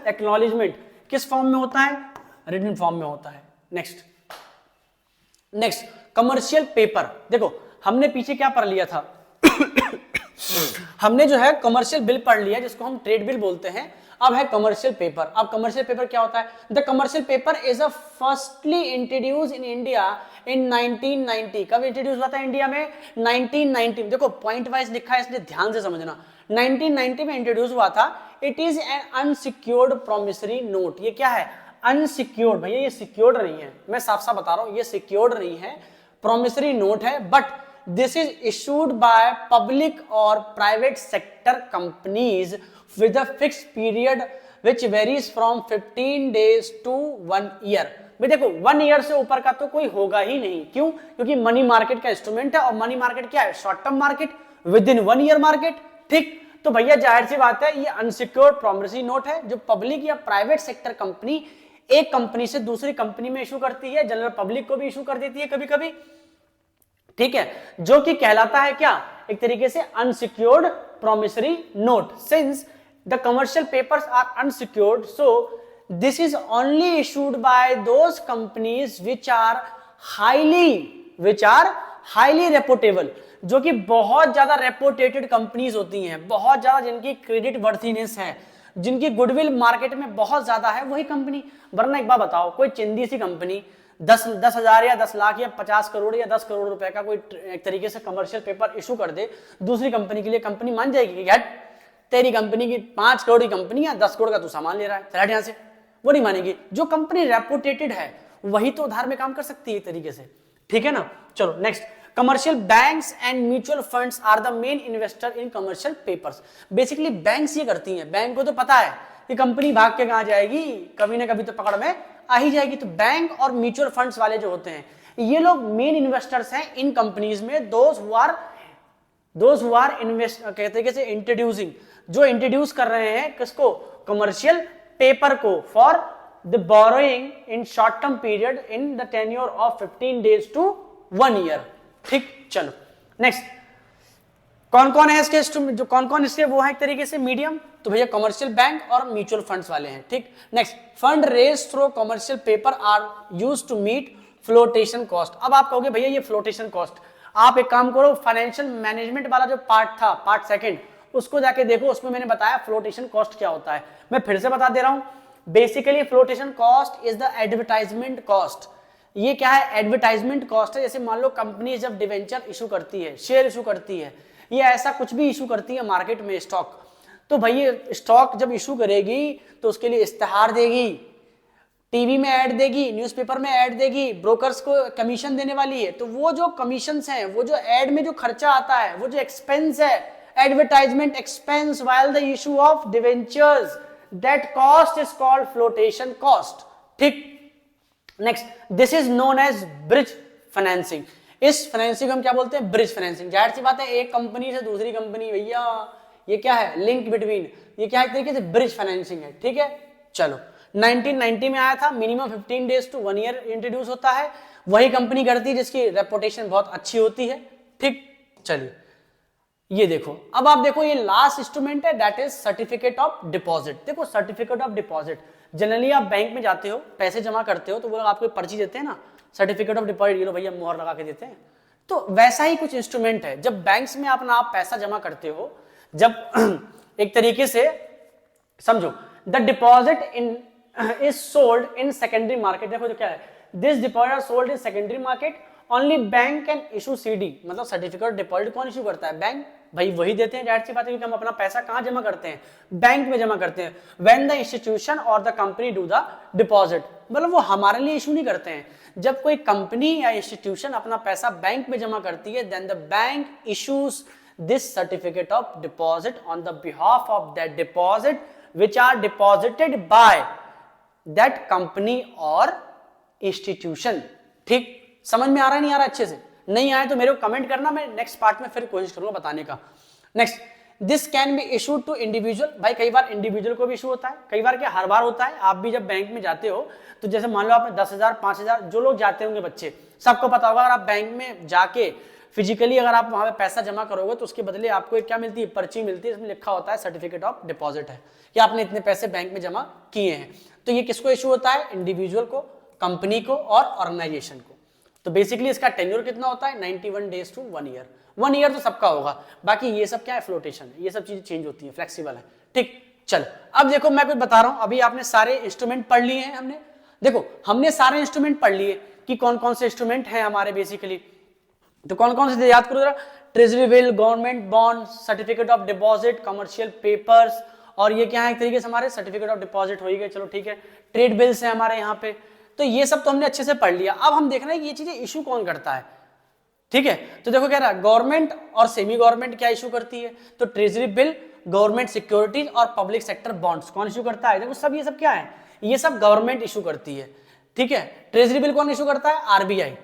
एक्नॉलेजमेंट। किस फॉर्म में होता है, रिटन फॉर्म में होता है। Next commercial paper. देखो हमने पीछे क्या पढ़ लिया था हमने जो है कमर्शियल बिल पढ़ लिया जिसको हम ट्रेड बिल बोलते हैं। अब है कमर्शियल पेपर। अब कमर्शियल पेपर क्या होता है? The commercial paper is a firstly introduce in India in 1990। कब इंट्रोड्यूस हुआ था इंडिया में? 1990। देखो पॉइंट वाइज लिखा है इसलिए ध्यान से समझना। 1990 में इंट्रोड्यूस हुआ था। It is an unsecured promissory note. ये क्या है? अनसिक्योर्ड। भैया ये सिक्योर्ड नहीं है, मैं साफ साफ बता रहा हूं, ये सिक्योर्ड नहीं है, प्रोमिसरी नोट है। But this is issued by public और private sector companies with a fixed period which varies from 15 days to 1 year। भाई देखो 1 ईयर से ऊपर का तो कोई होगा ही नहीं। क्यों? क्योंकि मनी मार्केट का इंस्ट्रूमेंट है, और मनी मार्केट क्या है? Short term market with in 1 year market. ठीक, तो भैया जाहिर सी बात है ये अनसिक्योर्ड प्रोमिसरी नोट है जो पब्लिक या प्राइवेट सेक्टर कंपनी एक कंपनी से दूसरी कंपनी में इशू करती है, जनरल पब्लिक को भी इशू कर देती है कभी कभी। ठीक है, जो कि कहलाता है क्या? एक तरीके से unsecured promissory note. Since the commercial papers are unsecured, so this is only issued by those companies which are highly reputable, जो कि बहुत ज्यादा रेपुटेटेड कंपनीज होती हैं, बहुत ज्यादा जिनकी क्रेडिट वर्थीनेस है, जिनकी गुडविल मार्केट में बहुत ज्यादा है, वही कंपनी। वरना एक बात बताओ, कोई चिंदी सी कंपनी 10,000 या 10 लाख या 50 करोड़ या 10 करोड़ रुपए का कोई एक तरीके से कमर्शियल पेपर इशू कर दे दूसरी कंपनी के लिए, कंपनी मान जाएगी कि हट तेरी कंपनी की 5 करोड़ की कंपनी है, 10 करोड़ का तू सामान ले रहा है, चल हट यहां से? वो नहीं मानेगी। जो कंपनी रेपुटेटेड है वही तो उधार में काम कर सकती है एक तरीके से। ठीक है ना? चलो next, commercial banks and mutual funds are the main investor in commercial papers. Basically banks ये करती हैं, बैंक को तो पता है कि कंपनी भाग के कहां जाएगी, कभी ना कभी तो पकड़ में आ ही जाएगी। तो बैंक और म्यूचुअल फंड्स वाले जो होते हैं ये लोग मेन इन्वेस्टर्स हैं इन कंपनीज में। दोज हु आर इन्वेस्ट कहते हैं इंट्रोड्यूसिंग, जो इंट्रोड्यूस कर रहे हैं किसको? कमर्शियल पेपर को, for the borrowing in short term period in the tenure of 15 days to 1 year। ठीक, चलो नेक्स्ट, कौन कौन है इसके जो कौन कौन इसके वो है एक तरीके से मीडियम? तो भैया कमर्शियल बैंक और म्यूचुअल फंड्स वाले हैं। ठीक, next, fund raise through commercial paper are used to meet flotation cost. अब आप कहोगे भैया ये फ्लोटेशन कॉस्ट, आप एक काम करो, फाइनेंशियल मैनेजमेंट वाला जो पार्ट था, पार्ट सेकंड, उसको जाके देखो, उसमें मैंने बताया फ्लोटेशन कॉस्ट क्या होता है। मैं फिर से बता दे रहा हूं, basically flotation cost is the advertisement cost. ये क्या है? एडवर्टाइजमेंट कॉस्ट है। जैसे मान लो कंपनी जब डिवेंचर इशू करती है, शेयर इशू करती है, ये ऐसा कुछ भी इशू करती है मार्केट में, स्टॉक, तो भाई स्टॉक जब इशू करेगी तो उसके लिए इश्तेहार देगी, टीवी में ऐड देगी, न्यूज़पेपर में ऐड देगी, ब्रोकर्स को कमीशन देने वाली है। तो वो जो कमीशंस हैं, वो जो ऐड में जो खर्चा आता है, वो जो एक्सपेंस है, advertisement expense while the issue of debentures, that cost is called flotation cost. ठीक, next, this is known as bridge financing. इस फाइनेंसिंग हम क्या बोलते हैं? Bridge financing. जाहिर सी बात है, एक कंपनी से दूसरी कंपनी, भैया ये क्या है? लिंक बिटवीन, ये क्या है? एक तरीके से ब्रिज फाइनेंसिंग है। ठीक है, चलो 1990 में आया था, minimum 15 days to 1 year introduce होता है, वही कंपनी करती है जिसकी रेपुटेशन बहुत अच्छी होती है। ठीक, चलिए ये देखो, अब आप देखो ये लास्ट इंस्ट्रूमेंट है, that is certificate of deposit. देखो सर्टिफिकेट ऑफ डिपॉजिट, जनरली आप बैंक में जाते हो, पैसे जमा करते हो, तो वो लोग आपको पर्ची देते हैं ना, सर्टिफिकेट ऑफ डिपॉजिट, ये लो भैया मोहर लगा के देते हैं। तो वैसा ही कुछ इंस्ट्रूमेंट है, जब बैंक्स में अपना आप पैसा जमा करते हो, जब एक तरीके से समझो, the deposit in is sold in secondary market. देखो जो क्या है, this deposit sold in secondary market, only bank can issue CD, मतलब सर्टिफिकेट ऑफ डिपॉजिट कौन इशू करता है? बैंक, भाई वही देते हैं। जाहिर सी बात है, क्योंकि हम अपना पैसा कहां जमा करते हैं? बैंक में जमा करते हैं। व्हेन द इंस्टीट्यूशन और the company do the deposit, मतलब वो हमारे लिए इशू नहीं करते हैं। जब कोई कंपनी या इंस्टीट्यूशन अपना पैसा बैंक में जमा करती है, then the bank issues this certificate of deposit on the behalf of that deposit which are deposited by that company और इंस्टीट्यूशन। ठीक, समझ में आ रहा है नहीं आ रहा? अच्छे से नहीं आए तो मेरे को कमेंट करना, मैं नेक्स्ट पार्ट में फिर कोशिश करूंगा बताने का। Next, this can be issued to individual. भाई कई बार इंडिविजुअल को भी इशू होता है, कई बार क्या हर बार होता है। आप भी जब बैंक में जाते हो तो जैसे मान लो आपने 10,000 5,000, जो लोग जाते होंगे बच्चे, सबको पता होगा, अगर आप बैंक में जाके फिजिकली अगर आप वहां पे पैसा जमा करोगे तो उसके बदले आपको क्या मिलती है? पर्ची मिलती है, इसमें लिखा होता है सर्टिफिकेट ऑफ डिपॉजिट है कि आपने इतने पैसे बैंक में जमा किए हैं। तो ये किसको इशू होता है? इंडिविजुअल को, कंपनी को और ऑर्गेनाइजेशन को। तो बेसिकली इसका टेन्योर कितना होता है? 91 days to 1 year। 1 year तो सबका होगा, बाकी ये सब क्या है? फ्लोटेशन है, ये सब चीजें चेंज होती है, फ्लेक्सिबल है। ठीक, चलो अब देखो मैं कुछ बता रहा हूं, अभी आपने सारे इंस्ट्रूमेंट पढ़ लिए हैं, हमने देखो हमने सारे इंस्ट्रूमेंट पढ़ लिए कि कौन कौन से इंस्ट्रूमेंट हैं हमारे बेसिकली। तो कौन कौन से याद करो जरा, treasury bill, government bond, certificate of deposit, commercial papers, और ये क्या है एक तरीके से हमारे सर्टिफिकेट ऑफ डिपॉजिट हो ही गए, चलो ठीक है, ट्रेड बिल्स है हमारे यहाँ पे। तो ये सब तो हमने अच्छे से पढ़ लिया। अब हम देख रहे हैं कि ये चीजें इशू कौन करता है, ठीक है। तो देखो कह रहा है गवर्नमेंट और सेमी गवर्नमेंट क्या इशू करती है, तो ट्रेजरी बिल, गवर्नमेंट सिक्योरिटीज और पब्लिक सेक्टर बॉन्ड्स कौन इशू करता है। देखो सब ये सब क्या है, ये सब गवर्नमेंट इशू करती है, ठीक है। ट्रेजरी बिल कौन इशू करता है, आरबीआई।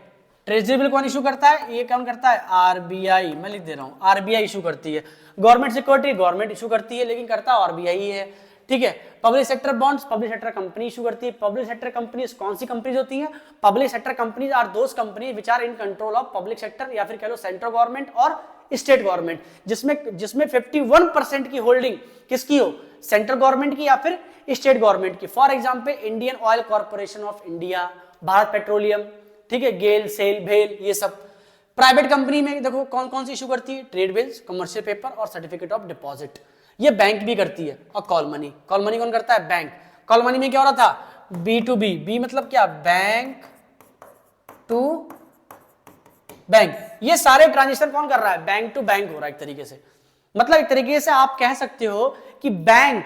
ट्रेजरी बिल कौन इशू करता है, ये कौन करता है, आरबीआई, मैं लिख दे रहा हूं, आरबीआई इशू करती है। गवर्नमेंट सिक्योरिटी गवर्नमेंट इशू करती है, लेकिन करता आरबीआई ही है, ठीक है। Public sector bonds public sector company issue करती है। पब्लिक सेक्टर कंपनीज कौन सी कंपनीज होती हैं, public sector companies are those company which are in control of public sector, या फिर कह लो सेंट्रल गवर्नमेंट और स्टेट गवर्नमेंट, जिसमें 51% की होल्डिंग किसकी हो, सेंट्रल गवर्नमेंट की या फिर स्टेट गवर्नमेंट की। For example Indian oil corporation of India, Bharat petroleum, ठीक है, गेल, सेल, भेल, ये सब। प्राइवेट कंपनी में देखो कौन कौन सी इशू करती है, ट्रेड बिल्स, कमर्शियल पेपर और सर्टिफिकेट ऑफ डिपॉजिट। ये बैंक भी करती है। और कॉल मनी, कॉल मनी कौन करता है, बैंक। कॉल मनी में क्या हो रहा था, बी टू बी, बी मतलब क्या, बैंक टू बैंक। ये सारे ट्रांजेक्शन कौन कर रहा है, बैंक टू बैंक हो रहा है एक तरीके से। मतलब एक तरीके से आप कह सकते हो कि bank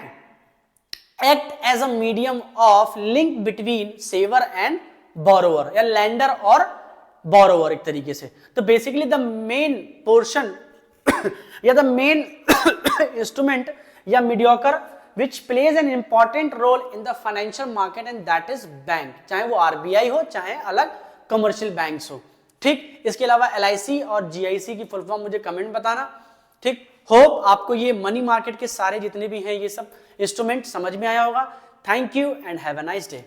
act as a medium of link between saver and borrower, या लैंडर और बोरोवर एक तरीके से। तो बेसिकली द मेन पोर्शन या द मेन इंस्ट्रूमेंट या mediocre which plays an important role in the financial market and that is bank, चाहे वो आरबीआई हो चाहे अलग कमर्शियल बैंक्स हो, ठीक। इसके अलावा एलआईसी और जीआईसी की फुल फॉर्म मुझे कमेंट बताना, ठीक। होप आपको ये मनी मार्केट के सारे जितने भी हैं ये सब इंस्ट्रूमेंट समझ में आया होगा। Thank you and have a nice day.